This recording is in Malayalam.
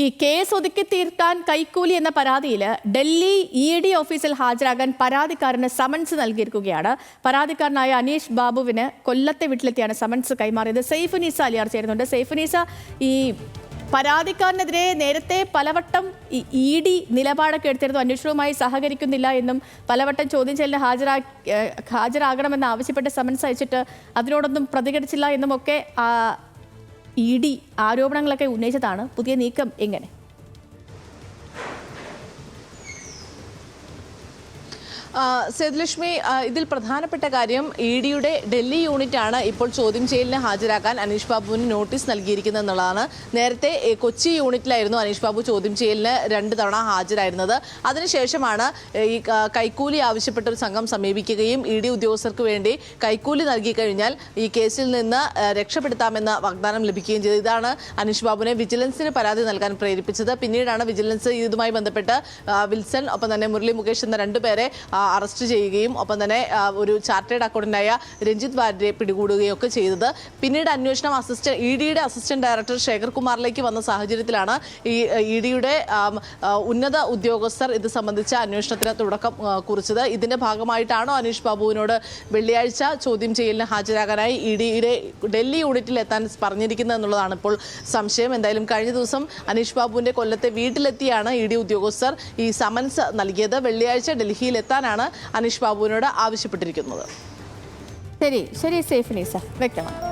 ഈ കേസ് ഒതുക്കി തീർക്കാൻ കൈക്കൂലി എന്ന പരാതിയിൽ ഡൽഹി ED ഓഫീസിൽ ഹാജരാകാൻ പരാതിക്കാരന് സമൻസ് നൽകിയിരിക്കുകയാണ്. പരാതിക്കാരനായ അനീഷ് ബാബുവിന് കൊല്ലത്തെ വീട്ടിലെത്തിയാണ് സമൻസ് കൈമാറിയത്. സൈഫുനീസ അലിയാർ ചേരുന്നുണ്ട്. സൈഫുനീസ, ഈ പരാതിക്കാരനെതിരെ നേരത്തെ പലവട്ടം ED നിലപാടൊക്കെ എടുത്തിരുന്നു, അന്വേഷണവുമായി സഹകരിക്കുന്നില്ല എന്നും പലവട്ടം ചോദ്യം ചെയ്യലിന് ഹാജരാകണമെന്ന് ആവശ്യപ്പെട്ട് സമൻസ് അയച്ചിട്ട് അതിനോടൊന്നും പ്രതികരിച്ചില്ല എന്നുമൊക്കെ ED ആരോപണങ്ങളൊക്കെ ഉന്നയിച്ചതാണ്. പുതിയ നീക്കം എങ്ങനെ? സേതുലക്ഷ്മി, ഇതിൽ പ്രധാനപ്പെട്ട കാര്യം EDയുടെ ഡൽഹി യൂണിറ്റാണ് ഇപ്പോൾ ചോദ്യം ചെയ്യലിന് ഹാജരാക്കാൻ അനീഷ് ബാബുവിന് നോട്ടീസ് നൽകിയിരിക്കുന്നത് എന്നുള്ളതാണ്. നേരത്തെ കൊച്ചി യൂണിറ്റിലായിരുന്നു അനീഷ് ബാബു ചോദ്യം ചെയ്യലിന് 2 തവണ ഹാജരായിരുന്നത്. അതിനുശേഷമാണ് ഈ കൈക്കൂലി ആവശ്യപ്പെട്ട ഒരു സംഘം സമീപിക്കുകയും ED ഉദ്യോഗസ്ഥർക്ക് വേണ്ടി കൈക്കൂലി നൽകി കഴിഞ്ഞാൽ ഈ കേസിൽ നിന്ന് രക്ഷപ്പെടുത്താമെന്ന വാഗ്ദാനം ലഭിക്കുകയും ചെയ്തു. ഇതാണ് അനീഷ് ബാബുവിനെ വിജിലൻസിന് പരാതി നൽകാൻ പ്രേരിപ്പിച്ചത്. പിന്നീടാണ് വിജിലൻസ് ഇതുമായി ബന്ധപ്പെട്ട് വിൽസൺ ഒപ്പം തന്നെ മുരളി മുകേഷ് എന്ന 2 പേരെ അറസ്റ്റ് ചെയ്യുകയും ഒപ്പം തന്നെ ഒരു ചാർട്ടേഡ് അക്കൗണ്ടന്റായ രഞ്ജിത്ത് വാര്യരെ പിടികൂടുകയും ഒക്കെ ചെയ്തത്. പിന്നീട് അന്വേഷണം EDയുടെ അസിസ്റ്റന്റ് ഡയറക്ടർ ശേഖർ കുമാറിലേക്ക് വന്ന സാഹചര്യത്തിലാണ് ഈ EDയുടെ ഉന്നത ഉദ്യോഗസ്ഥർ ഇത് സംബന്ധിച്ച അന്വേഷണത്തിന് തുടക്കം കുറിച്ചത്. ഇതിന്റെ ഭാഗമായിട്ടാണോ അനീഷ് ബാബുവിനോട് വെള്ളിയാഴ്ച ചോദ്യം ചെയ്യലിന് ഹാജരാകാനായി EDയുടെ ഡൽഹി യൂണിറ്റിൽ എത്താൻ പറഞ്ഞിരിക്കുന്നത് എന്നുള്ളതാണ് ഇപ്പോൾ സംശയം. എന്തായാലും കഴിഞ്ഞ ദിവസം അനീഷ് ബാബുവിന്റെ കൊല്ലത്തെ വീട്ടിലെത്തിയാണ് ED ഉദ്യോഗസ്ഥർ ഈ സമൻസ് നൽകിയത്. വെള്ളിയാഴ്ച ഡൽഹിയിൽ എത്താനാണ് അനീഷ് ബാബുവിനോട് ആവശ്യപ്പെട്ടിരിക്കുന്നത്. ശരി സൈഫുനീസ, വ്യക്തമാണ്.